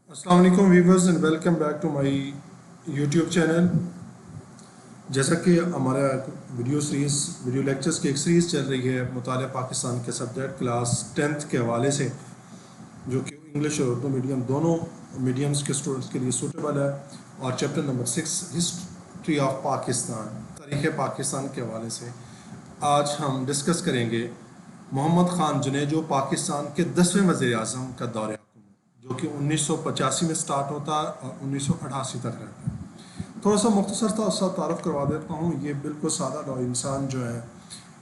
السلام علیکم viewers and welcome back to my YouTube channel. جیسا کہ ہمارا ویڈیو لیکچرز کی ایک سیریز چل رہی ہے مطالعہ پاکستان کے سبجیکٹ کلاس 10th کے حوالے سے، جو کہ انگلش اور اردو میڈیم دونوں میڈیمز کے اسٹوڈنٹس کے لیے سوٹیبل ہے، اور chapter number 6 history of Pakistan, تاریخ پاکستان کے حوالے سے آج ہم ڈسکس کریں گے محمد خان جنیجو پاکستان کے 10ویں وزیر اعظم کا دور حکومت، جو کہ 1985 میں سٹارٹ ہوتا ہے اور 1988 تک رہتا ہے. تھوڑا سا مختصر سا تعارف کروا دیتا ہوں. یہ بالکل سادہ لو انسان جو ہے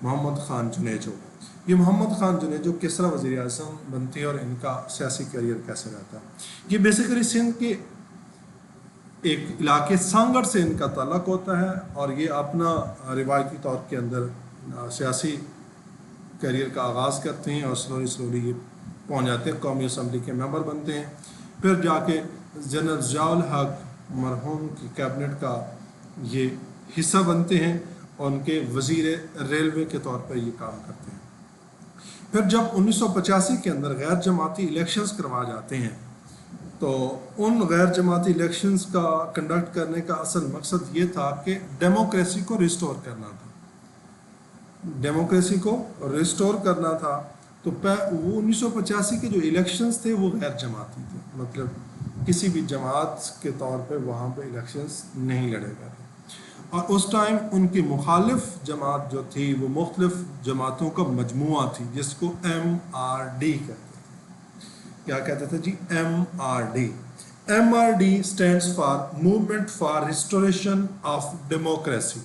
محمد خان جنیجو، یہ محمد خان جنیجو کس طرح وزیر اعظم بنتے ہیں اور ان کا سیاسی کیریئر کیسے رہتا ہے. یہ بیسیکلی سندھ کے ایک علاقے سانگڑ سے ان کا تعلق ہوتا ہے، اور یہ اپنا روایتی طور کے اندر سیاسی کیریئر کا آغاز کرتے ہیں اور سلولی یہ پہنچ جاتے ہیں، قومی اسمبلی کے ممبر بنتے ہیں. پھر جا کے جنرل ضیاء الحق مرحوم کی کیبنٹ کا یہ حصہ بنتے ہیں اور ان کے وزیر ریلوے کے طور پر یہ کام کرتے ہیں. پھر جب 1985 کے اندر غیر جماعتی الیکشنز کروائے جاتے ہیں تو ان غیر جماعتی الیکشنز کا کنڈکٹ کرنے کا اصل مقصد یہ تھا کہ ڈیموکریسی کو ریسٹور کرنا تھا. ڈیموکریسی کو ریسٹور کرنا تھا تو وہ 1985 کے جو الیکشنز تھے وہ غیر جماعتی تھے، مطلب کسی بھی جماعت کے طور پہ وہاں پہ الیکشنز نہیں لڑے گئے تھے. اور اس ٹائم ان کی مخالف جماعت جو تھی وہ مختلف جماعتوں کا مجموعہ تھی، جس کو MRD کہتے تھے. کیا کہتے تھے جی؟ MRD. MRD stands for Movement for Restoration of Democracy.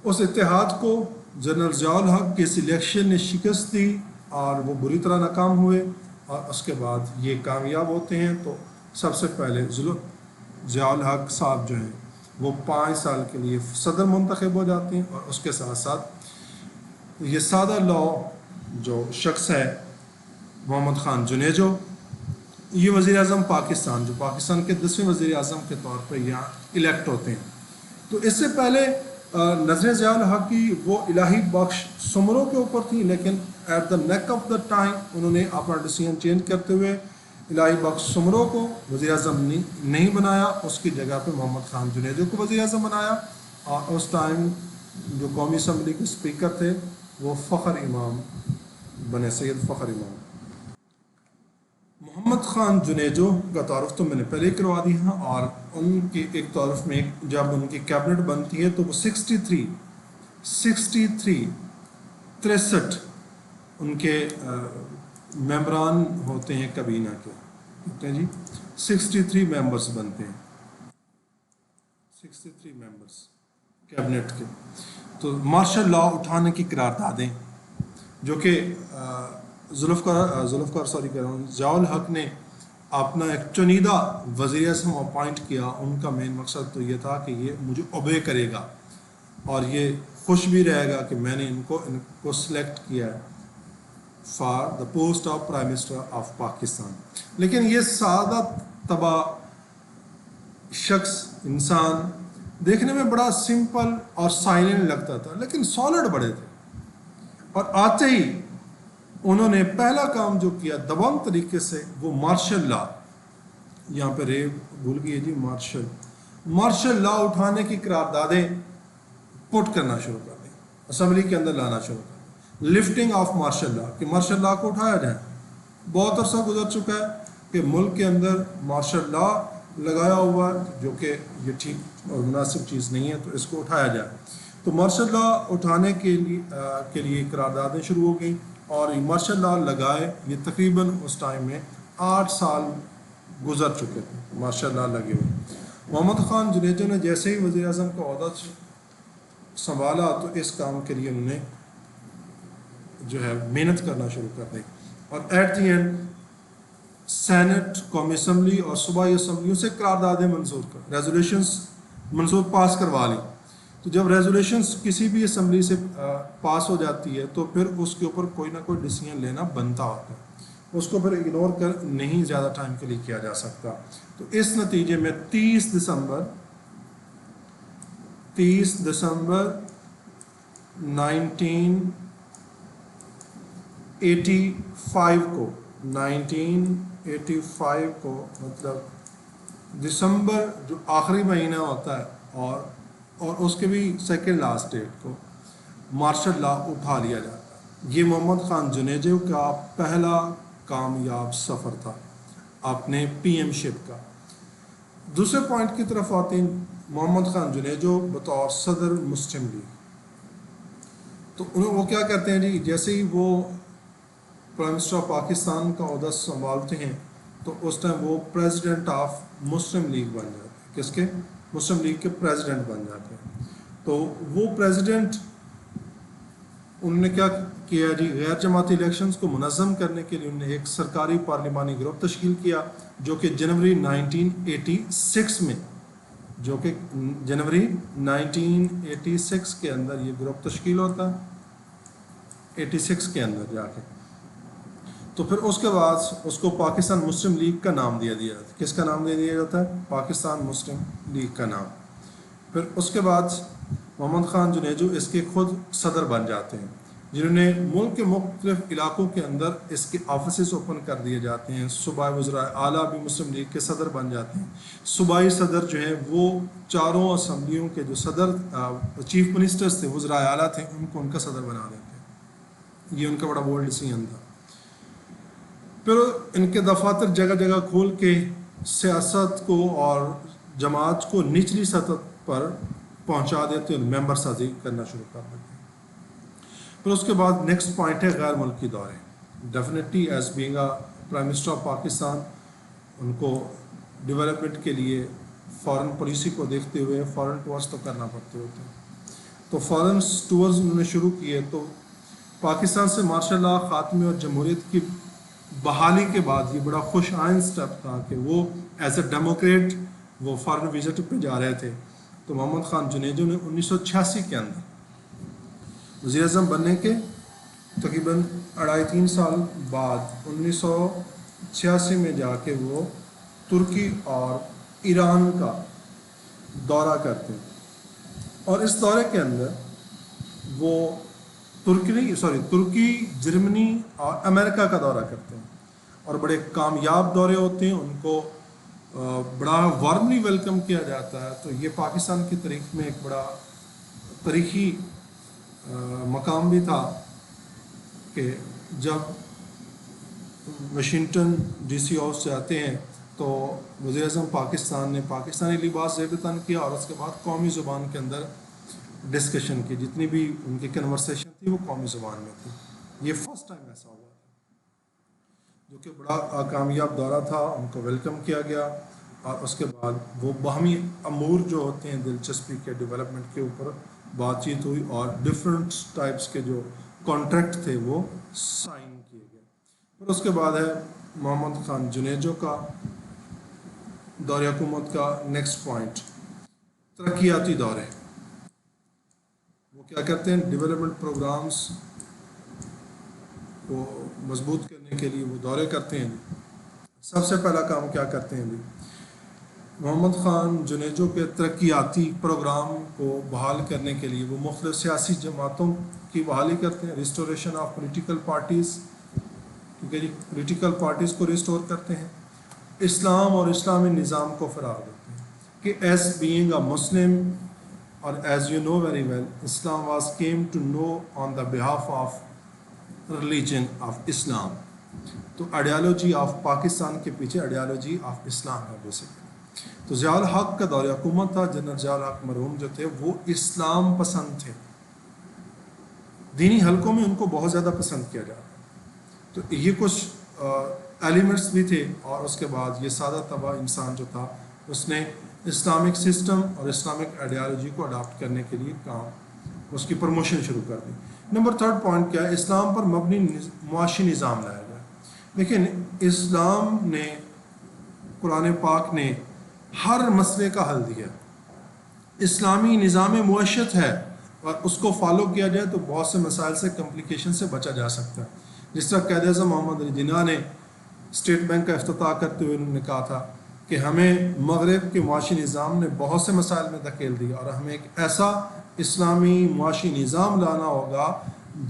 اس اتحاد کو جنرل ضیاء الحق کے سلیکشن نے شکست دی اور وہ بری طرح ناکام ہوئے، اور اس کے بعد یہ کامیاب ہوتے ہیں. تو سب سے پہلے ضیاء الحق صاحب جو ہیں وہ 5 سال کے لیے صدر منتخب ہو جاتے ہیں، اور اس کے ساتھ ساتھ یہ سادہ لو جو شخص ہے محمد خان جنیجو، یہ وزیر اعظم پاکستان، جو پاکستان کے 10ویں وزیر اعظم کے طور پر یہاں الیکٹ ہوتے ہیں. تو اس سے پہلے نظر ضیاء الحق کی وہ الہی بخش سمروں کے اوپر تھی، لیکن at the nick of the time انہوں نے اپنا ڈیسیژن چینج کرتے ہوئے الہی بخش سمروں کو وزیر اعظم نہیں بنایا، اس کی جگہ پہ محمد خان جنیجو کو وزیر اعظم بنایا. اور اس ٹائم جو قومی اسمبلی کے اسپیکر تھے وہ فخر امام بنے، سید فخر امام. محمد خان جنیجو کا تعارف تو میں نے پہلے ہی کروا دیا، اور ان کے ایک تعارف میں جب ان کی کیبنٹ بنتی ہے تو وہ 63 ان کے ممبران ہوتے ہیں کابینہ کے، ہوتے ہیں جی 63 ممبرز بنتے ہیں، 63 ممبرز کیبنٹ کے. تو مارشل لا اٹھانے کی قراردادیں جو کہ ضیاء الحق نے اپنا ایک چنیدہ وزیر اعظم اپوائنٹ کیا، ان کا مین مقصد تو یہ تھا کہ یہ مجھے اوبے کرے گا اور یہ خوش بھی رہے گا کہ میں نے ان کو سلیکٹ کیا ہے for the post of prime minister of Pakistan. لیکن یہ سادہ طبع شخص انسان دیکھنے میں بڑا سمپل اور سائلنٹ لگتا تھا، لیکن سالڈ بڑے تھے. اور آتے ہی انہوں نے پہلا کام جو کیا دبنگ طریقے سے وہ مارشل لا، یہاں پہ ریو بھول گئی جی، مارشل لا اٹھانے کی قراردادیں پٹ کرنا شروع کر دیں، اسمبلی کے اندر لانا شروع کر دیں. لفٹنگ آف مارشل لا، کہ مارشل لا کو اٹھایا جائے. بہت عرصہ گزر چکا ہے کہ ملک کے اندر مارشل لا لگایا ہوا ہے، جو کہ یہ ٹھیک اور مناسب چیز نہیں ہے، تو اس کو اٹھایا جائے. تو مارشل لا اٹھانے کے لیے قراردادیں شروع ہو گئیں، اور یہ مارشل لا لگائے. یہ تقریباً اس ٹائم میں 8 سال گزر چکے تھے مارشل لا لگے ہوئے. محمد خان جنیجو نے جیسے ہی وزیر اعظم کا عہدہ سنبھالا تو اس کام کے لیے انہوں نے جو ہے محنت کرنا شروع کر دی، اور ایٹ دی اینڈ سینٹ، قومی اسمبلی اور صوبائی اسمبلیوں سے قراردادیں ریزولیشنز منظور پاس کروا لی. تو جب ریزولیشنز کسی بھی اسمبلی سے پاس ہو جاتی ہے تو پھر اس کے اوپر کوئی نہ کوئی ڈیسیژن لینا بنتا ہوتا ہے، اس کو پھر اگنور کر نہیں زیادہ ٹائم کے لیے کیا جا سکتا. تو اس نتیجے میں 30 دسمبر 1985 کو 1985 کو مطلب دسمبر جو آخری مہینہ ہوتا ہے اور اس کے بھی سیکنڈ لاسٹ ڈیٹ کو مارشل لا اٹھا لیا جاتا ہے۔ یہ محمد خان جنیجو کا پہلا کامیاب سفر تھا اپنے پی ایم شپ کا۔ دوسرے پوائنٹ کی طرف آتے ہیں، محمد خان جنیجو بطور صدر مسلم لیگ، تو وہ کیا کرتے ہیں جی، جیسے ہی وہ پرائم منسٹر آف پاکستان کا عہدہ سنبھالتے ہیں تو اس ٹائم وہ پریزیڈنٹ آف مسلم لیگ بن جاتے ہیں۔ کس کے؟ مسلم لیگ کے پریزیڈنٹ بن جاتے ہیں۔ تو وہ پریزیڈنٹ انہوں نے کیا کیا جی، غیر جماعتی الیکشنز کو منظم کرنے کے لیے انہوں نے ایک سرکاری پارلیمانی گروپ تشکیل کیا، جو کہ جنوری 1986 میں، جو کہ جنوری 1986 کے اندر یہ گروپ تشکیل ہوتا ہے، 86 کے اندر جا کے۔ تو پھر اس کے بعد اس کو پاکستان مسلم لیگ کا نام دیا دیا جاتا ہے۔ کس کا نام دیا جاتا ہے؟ پاکستان مسلم لیگ کا نام۔ پھر اس کے بعد محمد خان جنیجو اس کے خود صدر بن جاتے ہیں، جنہوں نے ملک کے مختلف علاقوں کے اندر اس کے آفیسز اوپن کر دیے جاتے ہیں۔ صوبائی وزرائے اعلیٰ بھی مسلم لیگ کے صدر بن جاتے ہیں۔ صوبائی صدر جو ہیں وہ چاروں اسمبلیوں کے جو صدر چیف منسٹرز تھے، وزرائے اعلیٰ تھے، ان کو ان کا صدر بنا دیتے ہیں۔ یہ ان کا بڑا بولڈ ڈیسیژن تھا۔ پھر ان کے دفاتر جگہ جگہ کھول کے سیاست کو اور جماعت کو نچلی سطح پر پہنچا دیتے ہیں، ممبر سازی کرنا شروع کر دیتے ہیں۔ پھر اس کے بعد نیکسٹ پوائنٹ ہے غیر ملکی دورے۔ Definitely as being a prime minister of Pakistan, ان کو ڈیولپمنٹ کے لیے فارن پالیسی کو دیکھتے ہوئے فارن ٹورز تو کرنا پڑتے ہوتے ہیں، تو فارن ٹورز انہوں نے شروع کیے۔ تو پاکستان سے مارشل لا خاتمے اور جمہوریت کی بحالی کے بعد یہ بڑا خوش آئند سٹیپ تھا کہ وہ ایز اے ڈیموکریٹ وہ فارن وزٹ پہ جا رہے تھے۔ تو محمد خان جنیجو نے 1986 کے اندر وزیر اعظم بننے کے تقریباً 2.5-3 سال بعد 1986 میں جا کے وہ ترکی اور ایران کا دورہ کرتے ہیں، اور اس دورے کے اندر وہ ترکی، جرمنی اور امریکہ کا دورہ کرتے ہیں، اور بڑے کامیاب دورے ہوتے ہیں۔ ان کو بڑا وارملی ویلکم کیا جاتا ہے۔ تو یہ پاکستان کی تاریخ میں ایک بڑا تاریخی مقام بھی تھا کہ جب واشنگٹن ڈی سی ہاؤس سے آتے ہیں تو وزیر اعظم پاکستان نے پاکستانی لباس زیب تن کیا، اور اس کے بعد قومی زبان کے اندر ڈسکشن کی، جتنی بھی ان کی کنورسیشن تھی وہ قومی زبان میں تھی۔ یہ فرسٹ ٹائم ایسا ہوا تھا، جو کہ بڑا کامیاب دورہ تھا۔ ان کو ویلکم کیا گیا، اور اس کے بعد وہ باہمی امور جو ہوتے ہیں دلچسپی کے ڈیولپمنٹ کے اوپر بات چیت ہوئی، اور ڈفرینٹ ٹائپس کے جو کانٹریکٹ تھے وہ سائن کیے گئے۔ پھر اس کے بعد ہے محمد خان جنیجو کا دور حکومت کا نیکسٹ پوائنٹ، ترقیاتی دورے۔ وہ کیا کرتے ہیں؟ ڈیولپمنٹ پروگرامز کو مضبوط کرنے کے لیے وہ دورے کرتے ہیں۔ سب سے پہلا کام کیا کرتے ہیں؟ محمد خان جنیجو کے ترقیاتی پروگرام کو بحال کرنے کے لیے وہ مختلف سیاسی جماعتوں کی بحالی کرتے ہیں، ریسٹوریشن آف پولیٹیکل پارٹیز، کیونکہ جی پولیٹیکل پارٹیز کو ریسٹور کرتے ہیں، اسلام اور اسلامی نظام کو فروغ دیتے ہیں کہ ایز بینگ اے مسلم، اور as you know very well, Islam was came to know on the behalf of religion of Islam. تو آئیڈیالوجی آف پاکستان کے پیچھے آئیڈیالوجی آف اسلام ہے بیسکلی۔ تو ضیاء الحق کا دور حکومت تھا، جنرل ضیاء الحق مرحوم جو تھے وہ اسلام پسند تھے، دینی حلقوں میں ان کو بہت زیادہ پسند کیا جاتا۔ تو یہ کچھ ایلیمنٹس بھی تھے، اور اس کے بعد یہ سادہ طبع انسان جو تھا اس نے اسلامک سسٹم اور اسلامک آئیڈیالوجی کو اڈاپٹ کرنے کے لیے کام، اس کی پروموشن شروع کر دی۔ نمبر 3 پوائنٹ کیا ہے؟ اسلام پر مبنی معاشی نظام لایا گیا۔ لیکن اسلام نے، قرآن پاک نے ہر مسئلے کا حل دیا۔ اسلامی نظام معیشت ہے، اور اس کو فالو کیا جائے تو بہت سے مسائل سے، کمپلیکیشن سے بچا جا سکتا ہے۔ جس طرح قائد اعظم محمد علی جناح نے اسٹیٹ بینک کا افتتاح کرتے ہوئے انہوں نے کہا تھا کہ ہمیں مغرب کے معاشی نظام نے بہت سے مسائل میں دھکیل دیا، اور ہمیں ایک ایسا اسلامی معاشی نظام لانا ہوگا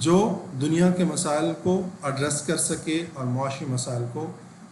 جو دنیا کے مسائل کو ایڈریس کر سکے اور معاشی مسائل کو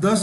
10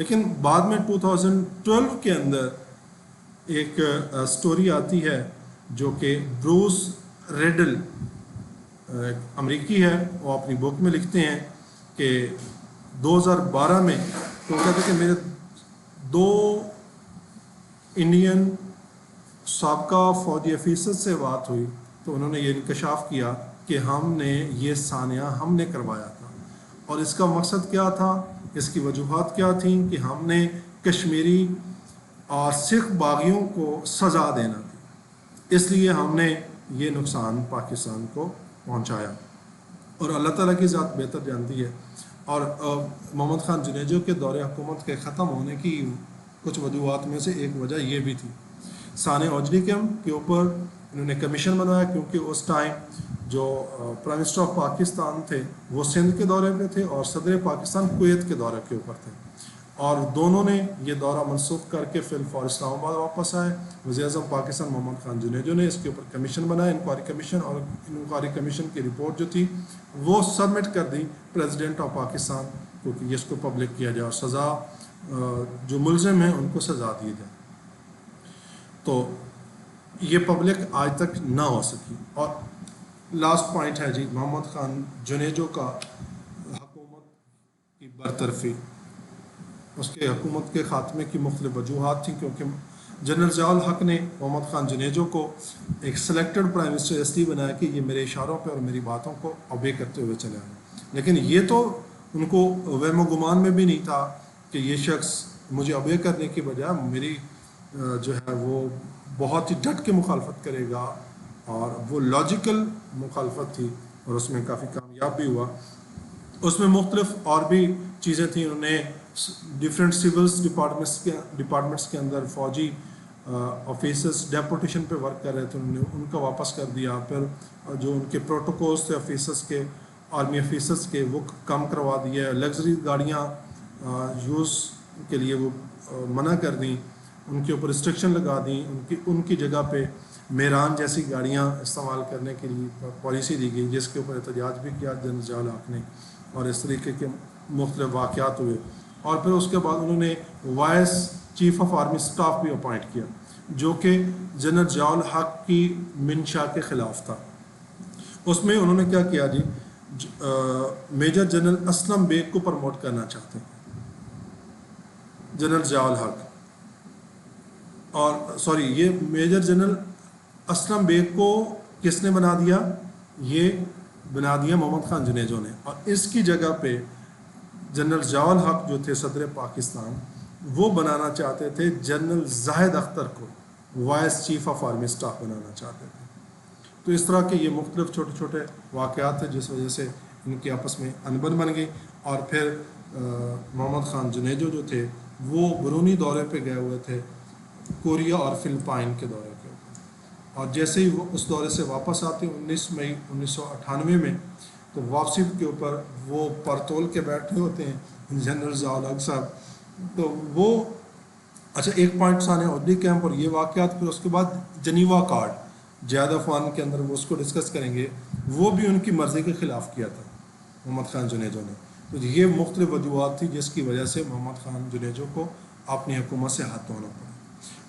لیکن بعد میں 2012 کے اندر ایک سٹوری آتی ہے جو کہ بروس ریڈل امریکی ہے، وہ اپنی بک میں لکھتے ہیں کہ 2012 میں تو کہتے کہ میرے 2 انڈین سابقہ فوجی افیسر سے بات ہوئی تو انہوں نے یہ انکشاف کیا کہ ہم نے یہ سانحہ ہم نے کروایا تھا، اور اس کا مقصد کیا تھا، اس کی وجوہات کیا تھیں کہ ہم نے کشمیری اور سکھ باغیوں کو سزا دینا تھی، اس لیے ہم نے یہ نقصان پاکستان کو پہنچایا، اور اللہ تعالیٰ کی ذات بہتر جانتی ہے۔ اور محمد خان جنیجو کے دور حکومت کے ختم ہونے کی کچھ وجوہات میں سے ایک وجہ یہ بھی تھی، سانحہ اوجری کیمپ کے اوپر انہوں نے کمیشن بنایا، کیونکہ اس ٹائم جو پرائم منسٹر آف پاکستان تھے وہ سندھ کے دورے پہ تھے اور صدر پاکستان کویت کے دورے کے اوپر تھے، اور دونوں نے یہ دورہ منسوخ کر کے فی الفور اسلام آباد واپس آئے۔ وزیر اعظم پاکستان محمد خان جنیجو نے اس کے اوپر کمیشن بنایا، انکوائری کمیشن، اور انکوائری کمیشن کی رپورٹ جو تھی وہ سبمٹ کر دی پریزیڈنٹ آف پاکستان کو کہ اس کو پبلک کیا جائے اور سزا جو ملزم ہیں ان کو سزا دی جائے۔ تو یہ پبلک آج تک نہ ہو سکی۔ اور لاسٹ پوائنٹ ہے جی محمد خان جنیجو کا حکومت کی برطرفی، اس کے حکومت کے خاتمے کی مختلف وجوہات تھیں، کیونکہ جنرل ضیاء الحق نے محمد خان جنیجو کو ایک سلیکٹڈ پرائم منسٹر اس لیے بنایا کہ یہ میرے اشاروں پہ اور میری باتوں کو اوبے کرتے ہوئے چلے آئے، لیکن یہ تو ان کو وہم و گمان میں بھی نہیں تھا کہ یہ شخص مجھے اوبے کرنے کی بجائے میری جو ہے وہ بہت ہی ڈٹ کے مخالفت کرے گا، اور وہ لاجیکل مخالفت تھی اور اس میں کافی کامیاب بھی ہوا۔ اس میں مختلف اور بھی چیزیں تھیں، انہوں نے ڈفرینٹ سولس ڈپارٹمنٹس کے اندر فوجی آفیسرس ڈیپوٹیشن پہ ورک کر رہے تھے، انہوں نے ان کا واپس کر دیا، پھر جو ان کے پروٹوکولس تھے آفیسرس کے، آرمی آفیسرس کے، وہ کم کروا دیا، لگژری گاڑیاں یوز کے لیے وہ منع کر دیں، ان کے اوپر ریسٹرکشن لگا دیں، ان کی جگہ پہ میران جیسی گاڑیاں استعمال کرنے کے لیے پالیسی دی گئی، جس کے اوپر احتجاج بھی کیا جنرل ضیاء الحق نے، اور اس طریقے کے مختلف واقعات ہوئے۔ اور پھر اس کے بعد انہوں نے voice chief of army staff بھی اپوائنٹ کیا، جو کہ جنرل ضیاء الحق کی منشا کے خلاف تھا۔ اس میں انہوں نے کیا کیا جی، میجر جنرل اسلم بیگ کو پروموٹ کرنا چاہتے ہیں جنرل ضیاء الحق، اور یہ میجر جنرل اسلم بیگ کو کس نے بنا دیا، یہ بنا دیا محمد خان جنیجو نے، اور اس کی جگہ پہ جنرل ضیاء الحق جو تھے صدر پاکستان، وہ بنانا چاہتے تھے جنرل زاہد اختر کو vice chief of army staff بنانا چاہتے تھے۔ تو اس طرح کے یہ مختلف چھوٹے چھوٹے واقعات تھے جس وجہ سے ان کی آپس میں انبن بن گئی، اور پھر محمد خان جنیجو جو تھے وہ بیرونی دورے پہ گئے ہوئے تھے، کوریا اور فلپائن کے دورے کے اوپر، اور جیسے ہی وہ اس دورے سے واپس آتے 19 مئی 1998 میں، تو واپسی کے اوپر وہ پرتول کے بیٹھے ہوتے ہیں جنرل ضیاء الحق صاحب۔ تو وہ اچھا ایک پوائنٹ سانحہ اوجری کیمپ اور یہ واقعات، پھر اس کے بعد جنیوا کارڈ جہاد افغان کے اندر وہ اس کو ڈسکس کریں گے، وہ بھی ان کی مرضی کے خلاف کیا تھا محمد خان جنیجو نے۔ تو یہ مختلف وجوہات تھی جس کی وجہ سے محمد خان جنیجو کو اپنی حکومت سے ہاتھ دھونا پڑا۔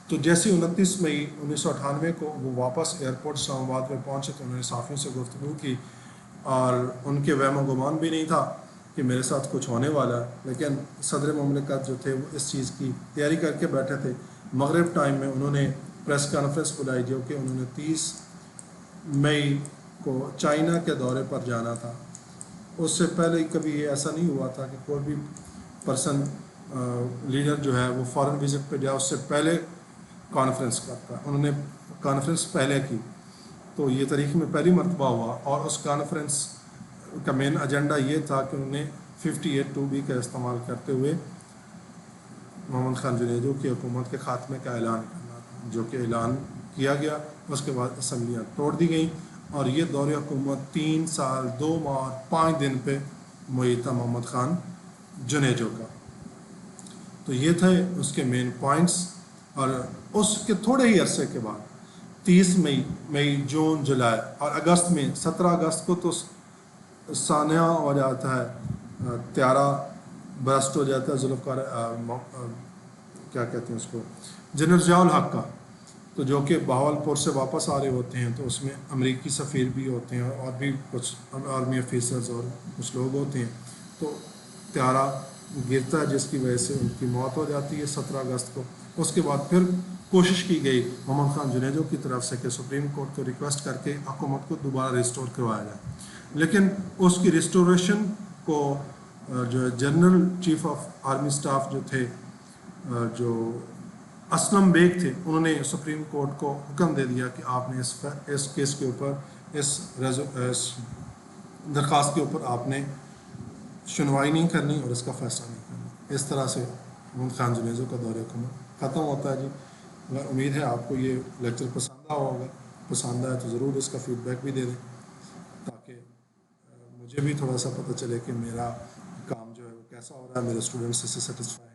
تو جیسے 29 مئی 1998 کو وہ واپس ایئرپورٹ اسلام آباد میں پہنچے تو انہوں نے صحافیوں سے گفتگو کی، اور ان کے وہم و گمان بھی نہیں تھا کہ میرے ساتھ کچھ ہونے والا ہے، لیکن صدر مملکت جو تھے وہ اس چیز کی تیاری کر کے بیٹھے تھے۔ مغرب ٹائم میں انہوں نے پریس کانفرنس بلائی، جو کہ انہوں نے 30 مئی کو چائنا کے دورے پر جانا تھا۔ اس سے پہلے کبھی یہ ایسا نہیں ہوا تھا کہ کوئی بھی پرسن لیڈر جو ہے وہ فارن وزٹ پہ جائے، اس سے پہلے کانفرنس کرتا ہے۔ انہوں نے کانفرنس پہلے کی، تو یہ تاریخ میں پہلی مرتبہ ہوا، اور اس کانفرنس کا مین ایجنڈا یہ تھا کہ انہوں نے 58(2)B کا استعمال کرتے ہوئے محمد خان جنیجو کی حکومت کے خاتمے کا اعلان کرنا تھا، جو کہ اعلان کیا گیا۔ اس کے بعد اسمبلیاں توڑ دی گئیں، اور یہ دور حکومت 3 سال 2 ماہ اور 5 دن پہ معید تھا محمد خان جنیجو کا۔ تو یہ تھے اس کے مین پوائنٹس، اور اس کے تھوڑے ہی عرصے کے بعد 30 مئی، جون، جولائی اور اگست میں 17 اگست کو تو سانحہ ہو جاتا ہے، طیارہ برسٹ ہو جاتا ہے ذوالفقار کیا کہتے ہیں اس کو جنرل ضیاء الحق کا، تو جو کہ بہاولپور سے واپس آ رہے ہوتے ہیں، تو اس میں امریکی سفیر بھی ہوتے ہیں اور بھی کچھ آرمی آفیسرز اور کچھ لوگ ہوتے ہیں، تو طیارہ گرتا ہے جس کی وجہ سے ان کی موت ہو جاتی ہے 17 اگست کو۔ اس کے بعد پھر کوشش کی گئی محمد خان جنیجو کی طرف سے کہ سپریم کورٹ کو ریکویسٹ کر کے حکومت کو دوبارہ ریسٹور کروایا جائے، لیکن اس کی ریسٹوریشن کو جو general chief of army staff جو تھے جو اسلم بیگ تھے، انہوں نے سپریم کورٹ کو حکم دے دیا کہ آپ نے اس کیس کے اوپر اس درخواست کے اوپر آپ نے سنوائی نہیں کرنی اور اس کا فیصلہ نہیں کرنا۔ اس طرح سے محمد خان جنیجو کا دور حکومت ختم ہوتا ہے جی۔ امید ہے آپ کو یہ لیکچر پسند آیا ہوگا، پسند آیا تو ضرور اس کا فیڈ بیک بھی دے دیں تاکہ مجھے بھی تھوڑا سا پتہ چلے کہ میرا کام جو ہے وہ کیسا ہو رہا ہے، میرے اسٹوڈنٹس اس سے سیٹسفائی